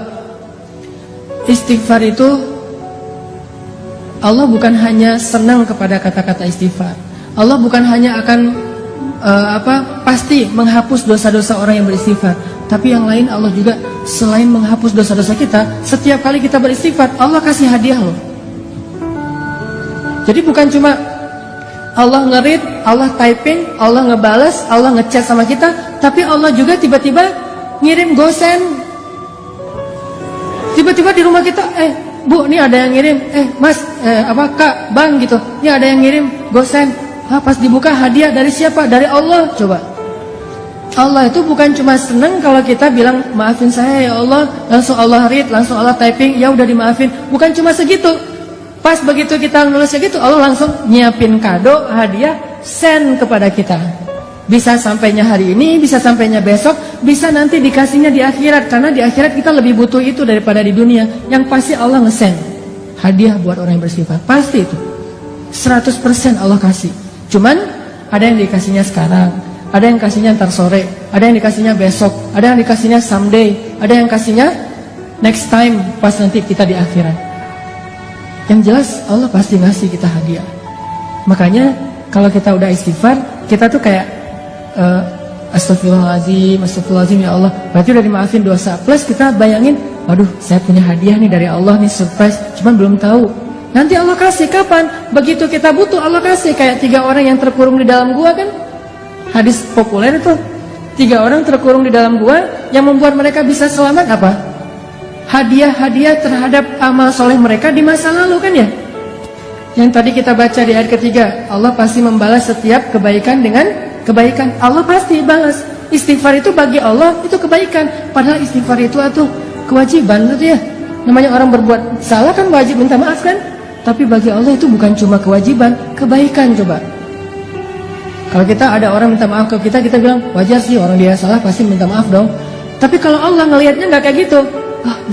istighfar itu Allah bukan hanya senang kepada kata-kata istighfar. Allah bukan hanya akan pasti menghapus dosa-dosa orang yang beristighfar, tapi yang lain Allah juga selain menghapus dosa-dosa kita, setiap kali kita beristighfar Allah kasih hadiah loh. Jadi bukan cuma Allah nge-read, Allah typing, Allah ngebalas, Allah ngechat sama kita, tapi Allah juga tiba-tiba ngirim gosen. Tiba-tiba di rumah kita, Bu, ini ada yang ngirim, Mas, Kak, Bang gitu, ini ada yang ngirim gosen. Pas dibuka hadiah dari siapa? Dari Allah. Coba, Allah itu bukan cuma seneng kalau kita bilang maafin saya ya Allah, langsung Allah read, langsung Allah typing, ya udah dimaafin. Bukan cuma segitu. Pas begitu kita nulisnya gitu, Allah langsung nyiapin kado, hadiah, send kepada kita. Bisa sampainya hari ini, bisa sampainya besok, bisa nanti dikasihnya di akhirat. Karena di akhirat kita lebih butuh itu daripada di dunia. Yang pasti Allah nge-send hadiah buat orang yang bersifat. Pasti itu 100% Allah kasih. Cuman ada yang dikasihnya sekarang, ada yang kasihnya ntar sore, ada yang dikasihnya besok, ada yang dikasihnya someday, ada yang kasihnya next time pas nanti kita di akhirat. Yang jelas Allah pasti ngasih kita hadiah. Makanya kalau kita udah istighfar, kita tuh kayak astagfirullahaladzim, astagfirullahaladzim ya Allah, berarti udah dimaafin dosa. Plus kita bayangin, waduh saya punya hadiah nih dari Allah nih, surprise, cuman belum tahu. Nanti Allah kasih kapan? Begitu kita butuh Allah kasih. Kayak 3 orang yang terkurung di dalam gua kan, hadis populer itu. 3 orang terkurung di dalam gua, yang membuat mereka bisa selamat apa? Hadiah-hadiah terhadap amal soleh mereka di masa lalu kan ya. Yang tadi kita baca di ayat ketiga, Allah pasti membalas setiap kebaikan dengan kebaikan. Allah pasti balas. Istighfar itu bagi Allah itu kebaikan. Padahal istighfar itu kewajiban gitu ya. Namanya orang berbuat salah kan wajib minta maaf kan. Tapi bagi Allah itu bukan cuma kewajiban, kebaikan. Coba, kalau kita ada orang minta maaf ke kita, kita bilang wajar sih, orang dia salah pasti minta maaf dong. Tapi kalau Allah ngelihatnya nggak kayak gitu,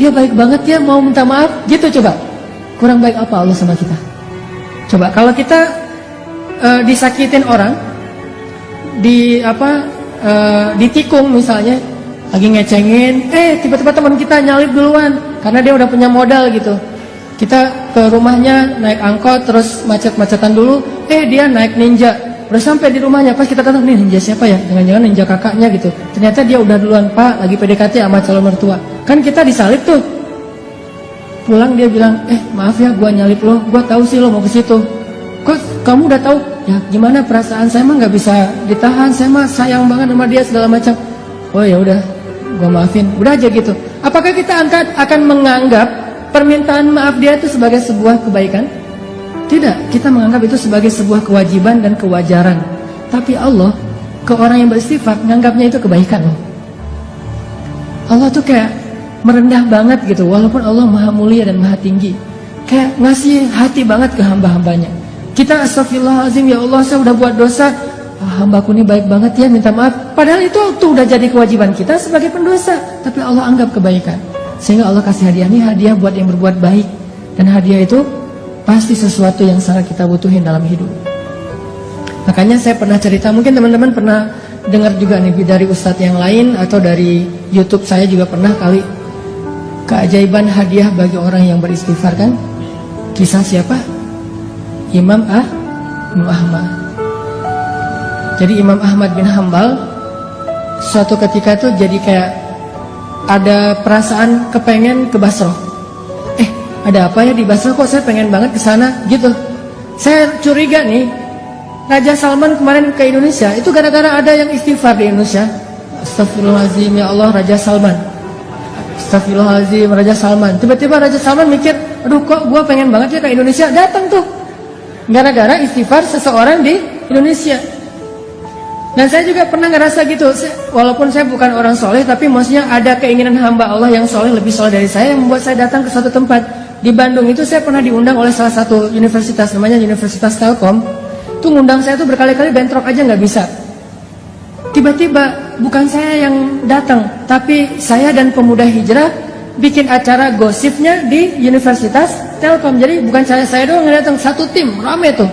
dia baik banget ya mau minta maaf gitu. Coba, kurang baik apa Allah sama kita? Coba kalau kita disakitin orang, ditikung misalnya, lagi ngecengin, tiba-tiba teman kita nyalip duluan karena dia udah punya modal gitu. Kita ke rumahnya naik angkot, terus macet-macetan dulu, dia naik ninja. Udah sampai di rumahnya, pas kita datang, nih ninja siapa ya? Jangan-jangan ninja kakaknya gitu. Ternyata dia udah duluan, Pak, lagi PDKT sama calon mertua. Kan kita disalip tuh. Pulang dia bilang, maaf ya gua nyalip lo, gua tahu sih lo mau ke situ. Kok kamu udah tahu? Ya gimana perasaan saya mah nggak bisa ditahan, saya mah sayang banget sama dia segala macam. Oh ya udah, gua maafin. Udah aja gitu. Apakah kita akan menganggap permintaan maaf dia itu sebagai sebuah kebaikan? Tidak, kita menganggap itu sebagai sebuah kewajiban dan kewajaran. Tapi Allah ke orang yang beristighfar menganggapnya itu kebaikan loh. Allah tuh kayak merendah banget gitu, walaupun Allah maha mulia dan maha tinggi. Kayak ngasih hati banget ke hamba-hambanya. Kita astagfirullahaladzim, ya Allah saya udah buat dosa, hambaku ini baik banget ya, minta maaf. Padahal itu tuh udah jadi kewajiban kita sebagai pendosa, tapi Allah anggap kebaikan. Sehingga Allah kasih hadiah, ini hadiah buat yang berbuat baik. Dan hadiah itu pasti sesuatu yang sangat kita butuhin dalam hidup. Makanya saya pernah cerita, mungkin teman-teman pernah dengar juga nih dari ustadz yang lain atau dari YouTube saya juga pernah kali, keajaiban hadiah bagi orang yang beristighfar kan. Kisah siapa? Imam Ahmad. Jadi Imam Ahmad bin Hambal suatu ketika tuh jadi kayak ada perasaan kepengen ke Basrah. Ada apa ya di Basrah, kok saya pengen banget ke sana gitu. Saya curiga nih, Raja Salman kemarin ke Indonesia itu gara-gara ada yang istighfar di Indonesia. Astagfirullahaladzim, ya Allah Raja Salman. Astagfirullahaladzim, Raja Salman. Tiba-tiba Raja Salman mikir, aduh kok gua pengen banget ya ke Indonesia. Datang tuh gara-gara istighfar seseorang di Indonesia. Dan saya juga pernah ngerasa gitu, walaupun saya bukan orang soleh, tapi maksudnya ada keinginan hamba Allah yang soleh, lebih soleh dari saya, yang membuat saya datang ke suatu tempat. Di Bandung itu saya pernah diundang oleh salah satu universitas, namanya Universitas Telkom. Itu ngundang saya tuh berkali-kali, bentrok aja nggak bisa. Tiba-tiba bukan saya yang datang, tapi saya dan pemuda hijrah bikin acara gosipnya di Universitas Telkom. Jadi bukan saya doang yang datang, satu tim rame tuh.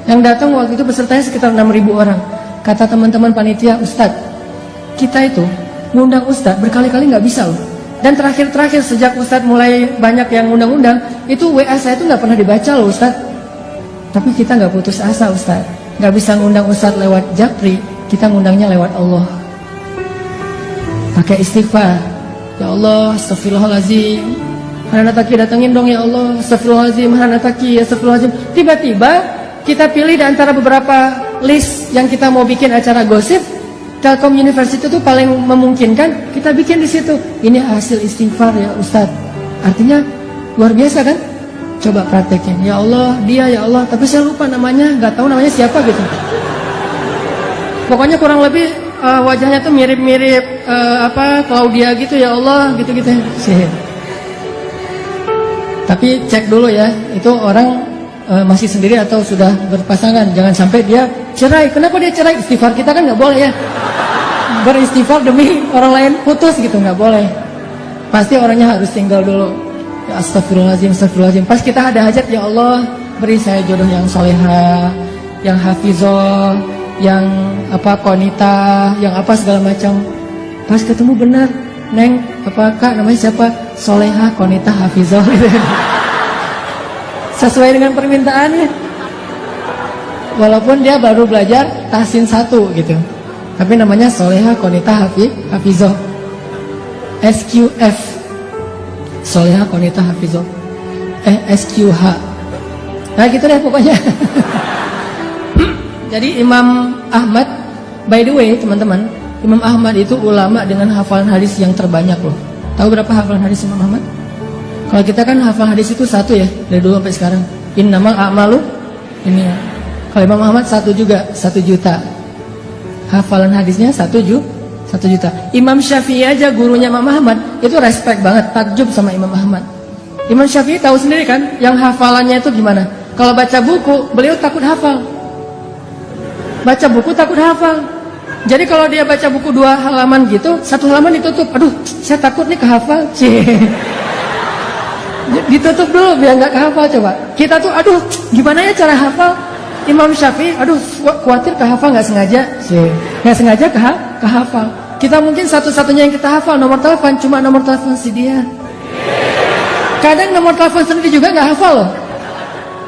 Yang datang waktu itu pesertanya sekitar 6.000 orang. Kata teman-teman panitia, Ustadz, kita itu ngundang Ustadz berkali-kali nggak bisa loh. Dan terakhir sejak Ustadz mulai banyak yang undang-undang, itu WA saya tuh nggak pernah dibaca loh Ustadz. Tapi kita nggak putus asa Ustadz, nggak bisa ngundang Ustadz lewat Japri, kita ngundangnya lewat Allah. Pakai istighfar, ya Allah, astagfirullahaladzim, Hanataki datengin dong ya Allah, astagfirullahaladzim, Hanataki, astagfirullahaladzim. Tiba-tiba kita pilih di antara beberapa list yang kita mau bikin acara gosip, Telkom University itu paling memungkinkan, kita bikin di situ. Ini hasil istighfar ya Ustadz. Artinya luar biasa kan? Coba praktekin. Ya Allah, dia ya Allah, tapi saya lupa namanya, nggak tahu namanya siapa gitu. Pokoknya kurang lebih wajahnya tuh mirip-mirip Claudia gitu ya Allah, gitu-gitu. Tapi cek dulu ya, itu orang masih sendiri atau sudah berpasangan. Jangan sampai dia cerai. Kenapa dia cerai? Istighfar kita kan nggak boleh ya. Beristighfar demi orang lain putus gitu, nggak boleh. Pasti orangnya harus tinggal dulu. Ya astagfirullahaladzim, astagfirullahaladzim. Pas kita ada hajat, ya Allah beri saya jodoh yang soleha, yang hafizah, yang konita, yang apa segala macam. Pas ketemu benar, Neng, kak namanya siapa? Soleha, konita, hafizah gitu. Sesuai dengan permintaannya. Walaupun dia baru belajar tahsin 1 gitu, tapi namanya soleha, konita, hafizah. SQF, soleha, konita, hafizah. SQH. Nah gitu deh pokoknya. Jadi Imam Ahmad, by the way teman-teman, Imam Ahmad itu ulama dengan hafalan hadis yang terbanyak loh. Tahu berapa hafalan hadis Imam Ahmad? Kalau kita kan hafal hadis itu 1 ya, dari dulu sampai sekarang. Innamal a'malu ini ya. Kalau Imam Ahmad 1 juga, 1 juta. Hafalan hadisnya 1 juta. Imam Syafi'i aja gurunya Imam Ahmad itu respect banget, takjub sama Imam Ahmad. Imam Syafi'i tahu sendiri kan, yang hafalannya itu gimana? Kalau baca buku, beliau takut hafal. Baca buku takut hafal. Jadi kalau dia baca buku 2 halaman gitu, 1 halaman ditutup. Aduh, saya takut nih kehafal. Ditutup dulu biar nggak kehafal coba. Kita tuh, aduh, gimana ya cara hafal? Imam Syafi'i, aduh, khawatir kehafal nggak sengaja. Nggak sengaja kehafal. Kita mungkin satu-satunya yang kita hafal nomor telepon, cuma nomor telepon si dia. Kadang nomor telepon sendiri juga nggak hafal loh.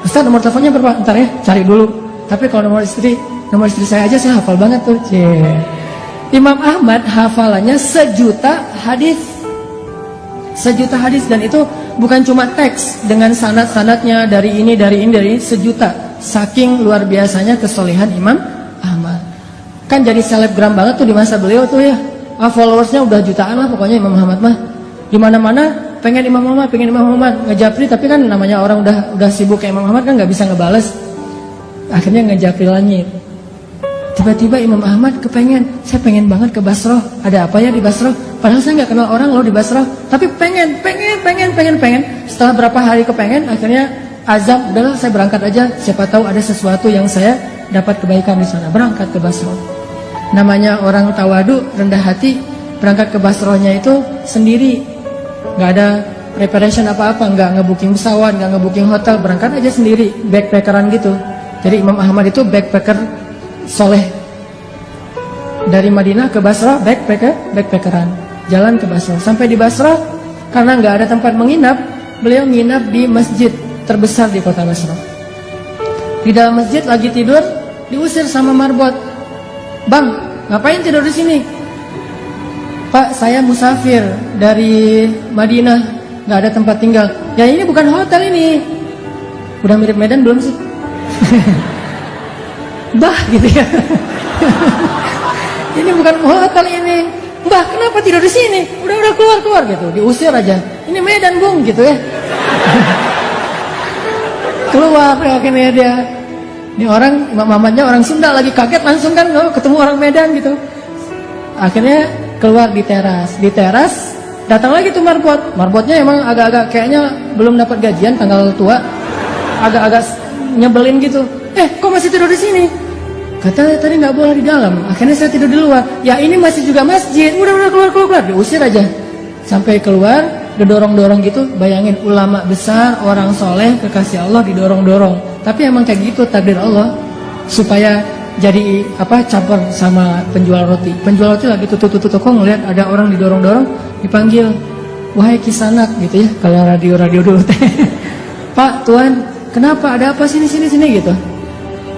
Ustaz, nomor teleponnya berapa? Ntar ya, cari dulu. Tapi kalau nomor istri saya aja saya hafal banget tuh. Imam Ahmad hafalannya 1 juta hadis. 1 juta hadis, dan itu bukan cuma teks dengan sanad-sanadnya dari ini 1 juta. Saking luar biasanya kesolehan Imam Ahmad. Kan jadi selebgram banget tuh di masa beliau tuh ya. Followersnya udah jutaan lah pokoknya Imam Ahmad mah. Di mana-mana pengen Imam Ahmad, ngejapri, tapi kan namanya orang udah sibuk kayak Imam Ahmad kan nggak bisa ngebales. Akhirnya ngejapri langit. Tiba-tiba Imam Ahmad saya pengen banget ke Basrah. Ada apa ya di Basrah? Padahal saya nggak kenal orang loh di Basrah, tapi pengen. Setelah berapa hari kepengen, akhirnya azam, udahlah saya berangkat aja, siapa tahu ada sesuatu yang saya dapat kebaikan di sana. Berangkat ke Basrah. Namanya orang tawadu, rendah hati, berangkat ke Basrahnya itu sendiri, nggak ada preparation apa-apa, nggak ngebooking pesawat, nggak ngebooking hotel, berangkat aja sendiri, backpackeran gitu. Jadi Imam Ahmad itu backpacker soleh. Dari Madinah ke Basrah backpackeran, jalan ke Basrah. Sampai di Basrah, karena nggak ada tempat menginap, beliau nginap di masjid terbesar di kota Basrah. Di dalam masjid lagi tidur, diusir sama marbot. Bang, ngapain tidur di sini? Pak, saya musafir dari Madinah, nggak ada tempat tinggal. Ya ini bukan hotel ini. Udah mirip Medan belum sih? Bah gitu ya. Ini bukan hotel ini. Mbah, kenapa tidur di sini? Udah keluar gitu. Diusir aja. Ini Medan, Bung, gitu ya. Keluar akhirnya dia. Ini orang, Imam Ahmadnya orang Sunda, lagi kaget langsung kan, oh, ketemu orang Medan gitu. Akhirnya keluar di teras. Di teras datang lagi tuh marbot. Marbotnya emang agak-agak kayaknya belum dapat gajian, tanggal tua. Agak-agak nyebelin gitu. Kok masih tidur di sini? Katanya tadi nggak boleh di dalam. Akhirnya saya tidur di luar. Ya ini masih juga masjid. Udah keluar. Diusir aja. Sampai keluar, didorong-dorong gitu. Bayangin ulama besar, orang soleh, kekasih Allah didorong-dorong. Tapi emang kayak gitu takdir Allah. Supaya jadi caper sama penjual roti. Penjual roti lagi tutup toko, ngeliat ada orang didorong-dorong, dipanggil, wahai kisanak gitu ya. Kalau radio dulu teh. Pak, Tuan, kenapa? Ada apa sini gitu?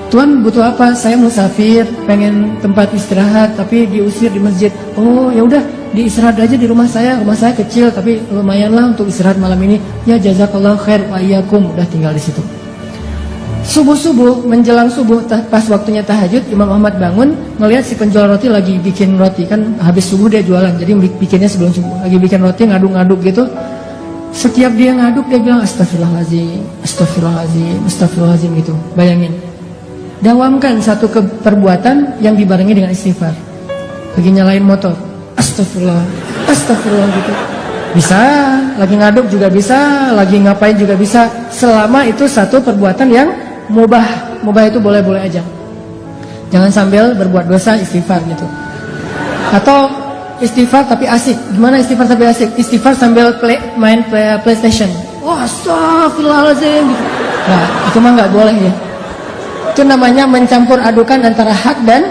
Tuan butuh apa? Saya musafir, pengen tempat istirahat, tapi diusir di masjid. Oh ya udah, diistirahat aja di rumah saya. Rumah saya kecil, tapi lumayan lah untuk istirahat malam ini. Ya jazakallahu khair wa iyyakum. Udah tinggal di situ. Subuh menjelang subuh, pas waktunya tahajud, Imam Ahmad bangun, ngelihat si penjual roti lagi bikin roti, kan habis subuh dia jualan, jadi bikinnya sebelum subuh. Lagi bikin roti, ngaduk-ngaduk gitu. Setiap dia ngaduk dia bilang astagfirullahaladzim gitu. Bayangin. Dawamkan satu perbuatan yang dibarengi dengan istighfar. Lagi nyalain motor, astagfirullah gitu. Bisa, lagi ngaduk juga bisa, lagi ngapain juga bisa, selama itu satu perbuatan yang mubah. Mubah itu boleh-boleh aja. Jangan sambil berbuat dosa istighfar gitu. Atau istighfar tapi asik. Gimana istighfar tapi asik? Istighfar sambil main PlayStation. Wah, astagfirullahaladzim gitu. Nah, itu mah nggak boleh ya. Itu namanya mencampur adukan antara hak dan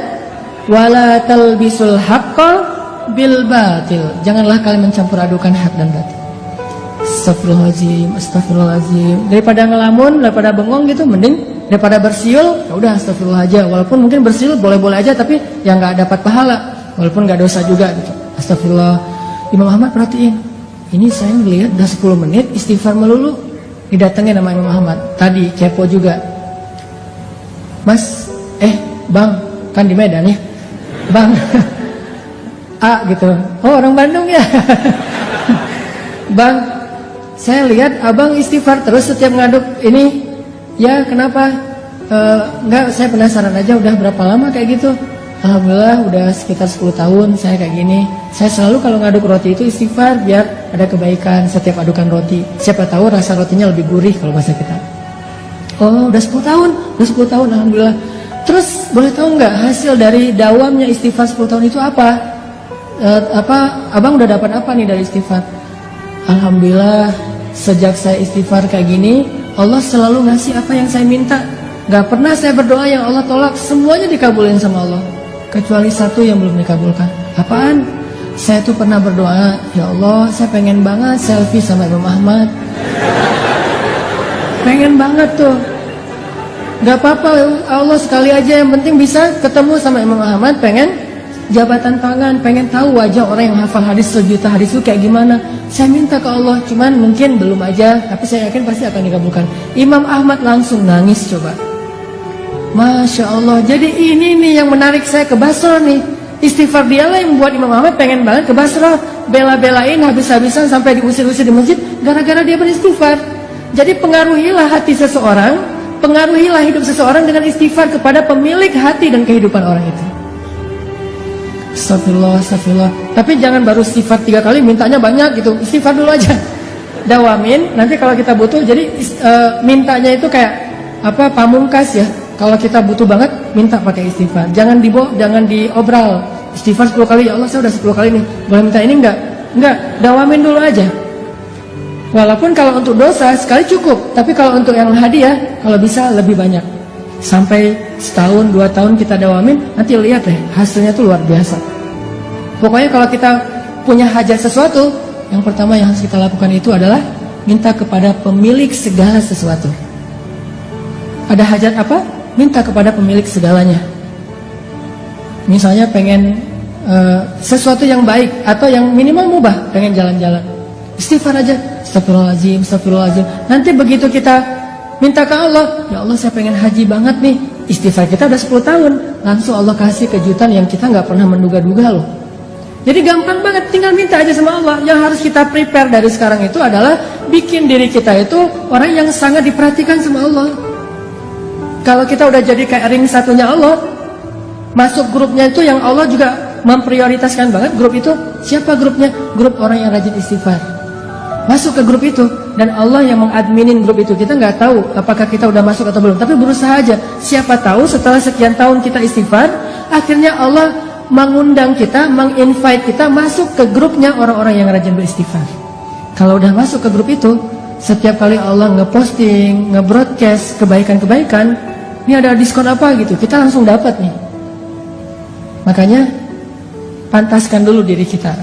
wala talbisul haqqa bil batil. Janganlah kalian mencampur adukan hak dan batil. Astagfirullahaladzim. Daripada ngelamun, daripada bengong gitu, mending daripada bersiul, ya udah astagfirullah aja. Walaupun mungkin bersiul boleh-boleh aja, tapi yang nggak dapat pahala, walaupun nggak dosa juga gitu. Astagfirullah. Imam Ahmad perhatiin, ini saya ngelihat udah 10 menit istighfar melulu. Didatengin sama Imam Ahmad. Tadi kepo juga. Mas, Bang, kan di Medan ya, Bang. A gitu. Oh, orang Bandung ya. Bang, saya lihat abang istighfar terus setiap ngaduk ini. Ya, kenapa? Enggak, saya penasaran aja udah berapa lama kayak gitu. Alhamdulillah udah sekitar 10 tahun saya kayak gini. Saya selalu kalau ngaduk roti itu istighfar biar ada kebaikan setiap adukan roti. Siapa tahu rasa rotinya lebih gurih kalau bahasa kita. Oh, udah 10 tahun, alhamdulillah. Terus boleh tahu nggak hasil dari dawamnya istighfar 10 tahun itu apa? Abang udah dapat apa nih dari istighfar? Alhamdulillah, sejak saya istighfar kayak gini, Allah selalu ngasih apa yang saya minta. Gak pernah saya berdoa yang Allah tolak, semuanya dikabulin sama Allah. Kecuali satu yang belum dikabulkan. Apaan? Saya tuh pernah berdoa, ya Allah, saya pengen banget selfie sama Imam Ahmad. Pengen banget tuh. Gak apa-apa, Allah sekali aja, yang penting bisa ketemu sama Imam Ahmad. Pengen jabatan tangan, pengen tahu wajah orang yang hafal hadis sejuta hadis itu kayak gimana. Saya minta ke Allah, cuman mungkin belum aja, tapi saya yakin pasti akan dikabulkan. Imam Ahmad langsung nangis coba. Masya Allah. Jadi ini nih yang menarik saya ke Basrah nih. Istighfar dialah yang membuat Imam Ahmad pengen banget ke Basrah. Bela-belain habis-habisan sampai diusir-usir di masjid gara-gara dia beristighfar. Jadi pengaruhilah hati seseorang, pengaruhilah hidup seseorang dengan istighfar kepada pemilik hati dan kehidupan orang itu. Astagfirullah. Tapi jangan baru istighfar 3 kali mintanya banyak gitu. Istighfar dulu aja. dawamin. Nanti kalau kita butuh, jadi mintanya itu kayak apa, pamungkas ya. Kalau kita butuh banget, minta pakai istighfar. Jangan diobral. Istighfar 10 kali, ya Allah saya udah 10 kali nih, boleh minta ini enggak? Enggak, dawamin dulu aja. Walaupun kalau untuk dosa sekali cukup, tapi kalau untuk yang hadiah, kalau bisa lebih banyak. Sampai setahun, 2 tahun kita dawamin, nanti lihat deh, hasilnya tuh luar biasa. Pokoknya kalau kita punya hajat sesuatu, yang pertama yang harus kita lakukan itu adalah minta kepada pemilik segala sesuatu. Ada hajat apa? Minta kepada pemilik segalanya. Misalnya pengen sesuatu yang baik atau yang minimal mubah, pengen jalan-jalan, istighfar aja, astagfirullahaladzim, astagfirullahaladzim. Nanti begitu kita minta ke Allah, ya Allah saya pengen haji banget nih, istighfar kita udah 10 tahun, langsung Allah kasih kejutan yang kita nggak pernah menduga-duga loh. Jadi gampang banget, tinggal minta aja sama Allah. Yang harus kita prepare dari sekarang itu adalah bikin diri kita itu orang yang sangat diperhatikan sama Allah. Kalau kita udah jadi kayak ring satunya Allah, masuk grupnya itu yang Allah juga memprioritaskan banget. Grup itu, siapa grupnya? Grup orang yang rajin istighfar. Masuk ke grup itu, dan Allah yang mengadminin grup itu. Kita nggak tahu apakah kita udah masuk atau belum, tapi berusaha aja. Siapa tahu setelah sekian tahun kita istighfar, akhirnya Allah mengundang kita, menginvite kita masuk ke grupnya orang-orang yang rajin beristighfar. Kalau udah masuk ke grup itu, setiap kali Allah ngeposting, ngebroadcast kebaikan-kebaikan, ini ada diskon apa gitu, kita langsung dapat nih. Makanya pantaskan dulu diri kita.